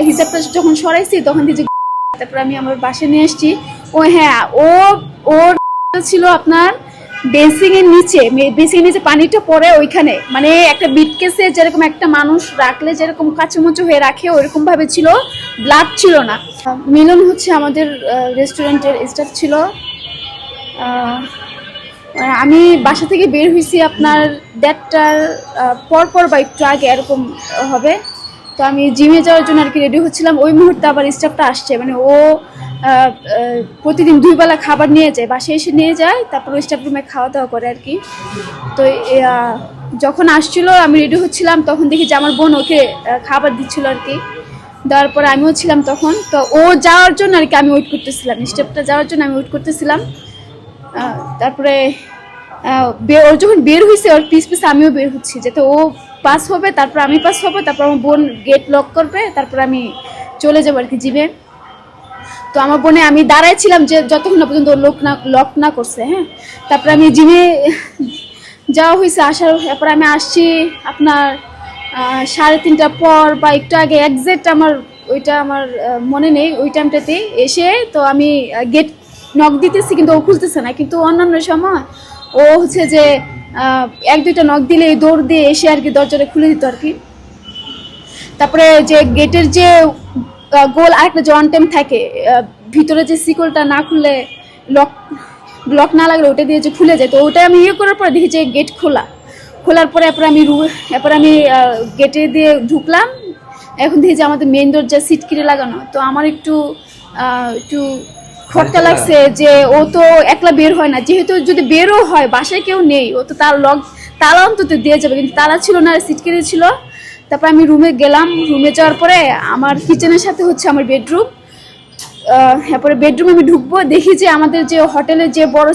হিসাবটা যখন সরাইছি তখন দেখি তারপর আমি আমার বাসায় নিয়ে আসছি। ও হ্যাঁ, ওর ছিল আপনার বেসিং এর নিচে পানিটা পড়ে ওইখানে, মানে একটা বিটকেসে যেরকম একটা মানুষ রাখলে যেরকম কাঁচুমুচু হয়ে রাখে ওইরকম ভাবে ছিল, ব্লাড ছিল না। মিলন হচ্ছে আমাদের রেস্টুরেন্টের স্টাফ ছিল। আমি বাসা থেকে বের হয়েছি আপনার 1:30টার পর বা একটু আগে এরকম হবে। তো আমি জিমে যাওয়ার জন্য আর কি রেডি হচ্ছিলাম, ওই মুহূর্তে আবার স্টাফটা আসছে, মানে ও প্রতিদিন 2 বেলা খাবার নিয়ে যায়, বাসায় এসে নিয়ে যায়, তারপর ওই স্টাফ রুমে খাওয়া দাওয়া করে আর কি। তো যখন আসছিল আমি রেডি হচ্ছিলাম তখন দেখি যে আমার বোন ওকে খাবার দিচ্ছিল আর কি, দেওয়ার পরে আমিও ছিলাম তখন। তো ও যাওয়ার জন্য আর কি আমি ওয়েট করতেছিলাম, স্টাফটা যাওয়ার জন্য আমি ওয়েট করতেছিলাম। তারপরে ও যখন বের হয়েছে ওর পিস আমিও বের হচ্ছি, যাতে ও পাস হবে, তারপর আমি পাস হবো, তারপর আমার বোন গেট লক করবে, তারপর আমি চলে যাবো আর কি জিমে। তো আমার বোনে আমি দাঁড়াইছিলাম যে যতক্ষণ না পর্যন্ত লক না করছে। হ্যাঁ, তারপরে আমি জিমে যাওয়া হয়েছে, আসার তারপর আমি আসছি আপনার 3:30টার পর বা একটু আগে, একজ্যাক্ট আমার ওইটা আমার মনে নেই ওই টাইমটাতে এসে। তো আমি গেট নক দিতেছি কিন্তু ও খুলতেছে না, কিন্তু অন্যান্য সময় ও হচ্ছে যে 1-2টা নক দিলে দৌড় দিয়ে এসে আর কি দরজাটা খুলে দিত আর কি। তারপরে যে গেটের যে গোল আরেকটা যে অন টাইম থাকে, ভিতরে যে সিকলটা না খুললে লক না লাগলে ওটা দিয়ে যে খুলে যায়, তো ওটা আমি করার পরে দেখি যে গেট খোলার পরে এরপরে আমি গেটে দিয়ে ঢুকলাম। এখন দেখি যে আমাদের মেইন দরজা সিটকিরে লাগানো, তো আমার একটু খটকা লাগছে যে ও তো একলা বের হয় না, যেহেতু যদি বেরও হয় বাসায় কেউ নেই, ও তো তালা অন্তত দিয়ে যাবে, কিন্তু তালা ছিল না, সিটকিরে ছিল। তারপর আমি রুমে গেলাম, রুমে যাওয়ার পরে আমার কিচেনের সাথে হচ্ছে আমার বেডরুম। তারপরে বেডরুমে আমি ঢুকবো, দেখি যে আমাদের যে হোটেলের যে বড়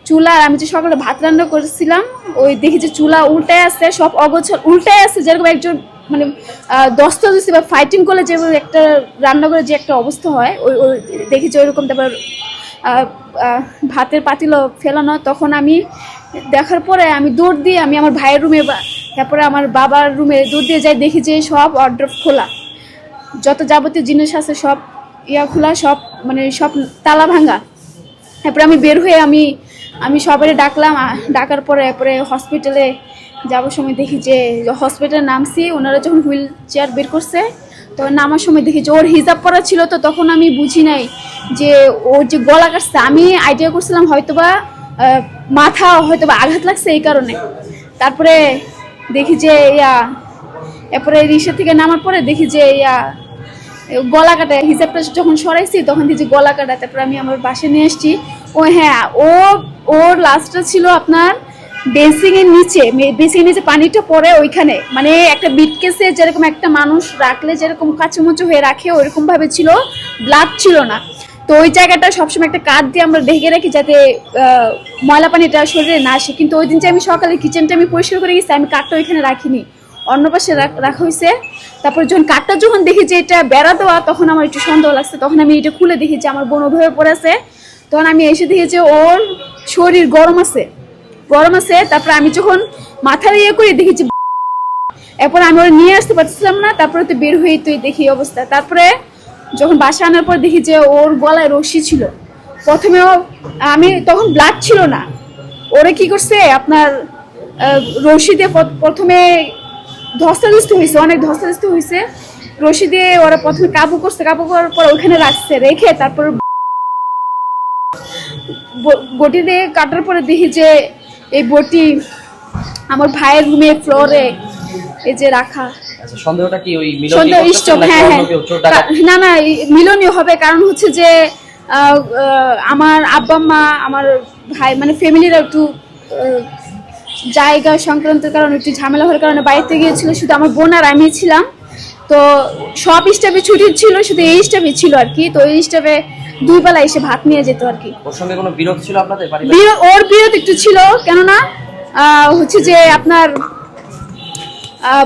চুলা, আমি যে সকালে ভাত রান্না করেছিলাম ওই দেখি যে চুলা উল্টায় আছে, সব অগোছাল উল্টায় আছে, যেরকম একজন মানে দস্তাদস্তি বা ফাইটিং করলে যে একটা রান্না করে যে একটা অবস্থা হয় ওই দেখি যে ওইরকম। তারপর ভাতের পাতিলও ফেলানো, তখন আমি দেখার পরে আমি দৌড় দিয়ে আমি আমার ভাইয়ের রুমে, তারপরে আমার বাবার রুমে দৌড় দিয়ে যাই, দেখি যে সব ওয়ার্ড্রোব খোলা, যত যাবতীয় জিনিস আছে সব খোলা, সব মানে সব তালা ভাঙা। তারপরে আমি বের হয়ে আমি সবাই ডাকলাম, ডাকার পরে এরপরে হসপিটালে যাওয়ার সময় দেখি যে হসপিটালে নামছি, ওনারা যখন হুইল চেয়ার বের করছে তখন নামার সময় দেখি যে ওর হিজাব করা ছিল, তো তখন আমি বুঝি নাই যে ওর যে গলা কাটছে, আমি আইডিয়া করছিলাম হয়তোবা মাথা হয়তোবা আঘাত লাগছে এই কারণে। তারপরে দেখি যে এরপরে রিক্সা থেকে নামার পরে দেখি যে গলা কাটা, হিসাবটা যখন সরাইছি তখন দেখি গলা কাটা, তারপর আমি আমার বাসায় নিয়ে আসছি। ও হ্যাঁ, ওর লাস্টটা ছিল আপনার বেসিং এর নিচে পানিটা পড়ে ওইখানে, মানে একটা বিটকেসে যেরকম একটা মানুষ রাখলে যেরকম কাঁচুমুচু হয়ে রাখে ওইরকম ভাবে ছিল, ব্লাড ছিল না। তো ওই জায়গাটা সবসময় একটা কাঠ দিয়ে আমরা ঢেকে রাখি যাতে ময়লা পানিটা শরীরে না আসে, কিন্তু ওই দিন যে আমি সকালে কিচেনটা আমি পরিষ্কার করে গেছি, আমি কাঠটা ওইখানে রাখিনি, অন্য পাশে রাখা হয়েছে। তারপর কাঠটা যখন দেখি যে এটা বেড়া দেওয়া, তখন আমার একটু সন্দেহ লাগছে, তখন আমি এটা খুলে দেখি যে আমার বোন ওভাবে পড়েছে। তখন আমি এসে দেখি যে ওর শরীর গরম আছে। তারপর আমি যখন মাথার করি দেখি যে, এরপর আমি ওরা নিয়ে আসতে পারছিলাম না, তারপরে তো বের হয়ে তুই দেখি অবস্থা। তারপরে যখন বাসা আনার পর দেখি যে ওর গলায় রশি ছিল, প্রথমেও আমি তখন ব্লাড ছিল না, ওরা কি করছে আপনার রশি দিয়ে প্রথমে অনেক ধস্তাধস্তি হয়েছে, রশি দিয়ে ওরা প্রথমে কাবু করার পর ওখানে রেখে তারপর বটি দিয়ে কাটার পরে দেখি যে এই বটি আমার ভাইয়ের রুমে ফ্লোরে এই যে রাখা। সন্দেহটা কি ওই হ্যাঁ না মিলনই হবে, কারণ হচ্ছে যে আমার আব্বা মা আমার ভাই মানে ফ্যামিলিরা একটু জায়গা সংক্রান্তের কারণে একটু ঝামেলা হওয়ার কারণে বাড়িতে গিয়েছিল, শুধু আমার বোন আর আমি ছিলাম। তো সব স্টাফে ছুটি ছিল, শুধু এই স্টাফে ছিল আর কি। তো এই স্টাফে 2 বেলা এসে ভাত নিয়ে যেত আর কি। ওর সঙ্গে কোনো বিরোধ ছিল আপনাদের? ওর বিরোধ একটু ছিল, কেননা হচ্ছে যে আপনার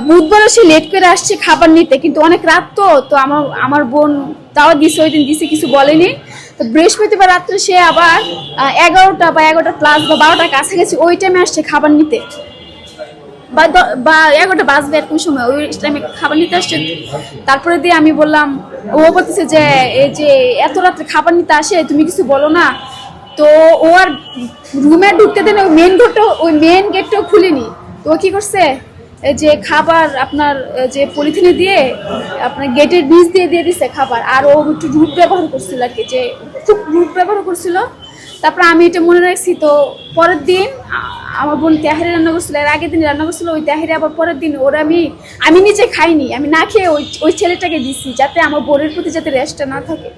বুধবার সে লেট করে আসছে খাবার নিতে, কিন্তু অনেক রাত তো আমার বোন তাও দিছে, ওই দিন দিছে, কিছু বলেনি। তো বৃহস্পতিবার রাত্রে সে আবার 11টা বা 11টা প্লাস বা 12টার কাছাকাছি ওই টাইমে আসছে খাবার নিতে। বা 11টা বাজবে এরকম সময়, ওই টাইমে খাবার নিতে আসছে। তারপরে দিয়ে আমি বললাম, ও বলতেছে যে এই যে এত রাত্রে খাবার নিতে আসে, তুমি কিছু বলো না। তো ও আর রুমে ঢুকতে দেন, ওই মেন গেটটাও খুলিনি। তো ও কি করছে, এই যে খাবার আপনার যে পলিথিনে দিয়ে আপনার গেটের নিচ দিয়ে দিয়ে দিচ্ছে খাবার। আর ও একটু রূপ ব্যবহার করছিল আর কি, যে খুব রূপ ব্যবহার করছিল। তারপর আমি এটা মনে রাখছি। তো পরের দিন আমার বোন তেহারি রান্না করছিল, এর আগের দিন রান্না করছিল ওই তেহারি, আবার পরের দিন ওরা আমি নিজে খাইনি, আমি না খেয়ে ওই ছেলেটাকে দিচ্ছি, যাতে আমার বোনের প্রতি যাতে রেস্টটা না থাকে।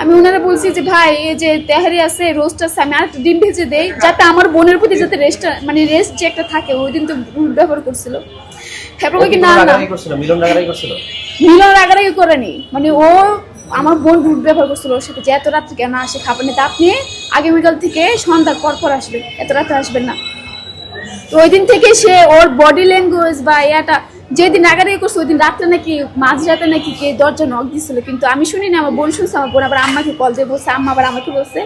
আমি ওনারা বলছি যে ভাই এই যে তেহারি আছে, রোস্ট আছে, আমি আর ডিম ভেজে দেই, যাতে আমার বোনের প্রতি যাতে রেস্টটা মানে রেস্ট যে একটা থাকে। ওই দিন তো ব্যবহার করছিল। তারপর কি না না মিলন রাগারাগি করছিল? মিলন রাগারাগি করেনি, মানে ও আমার বোন রুট ব্যবহার করছিল ওর সাথে, যে এত রাত্রে কেন আসে খাবার নিতে, আপনি আগামীকাল থেকে সন্ধ্যার পর আসবেন, এত রাতে আসবেন না। তো ওই দিন থেকে সে ওর বডি ল্যাঙ্গুয়েজ বা ইয়াটা, যেদিন রাগারাগি করছে ওই দিন রাত্রে নাকি মাঝরাতে নাকি কে দরজা নক দিছিল, কিন্তু আমি শুনি না, আমার বোন শুনছে। আমার বোন আবার আম্মাকে কল দিয়ে বলছে, আম্মা আবার আমাকে বলছে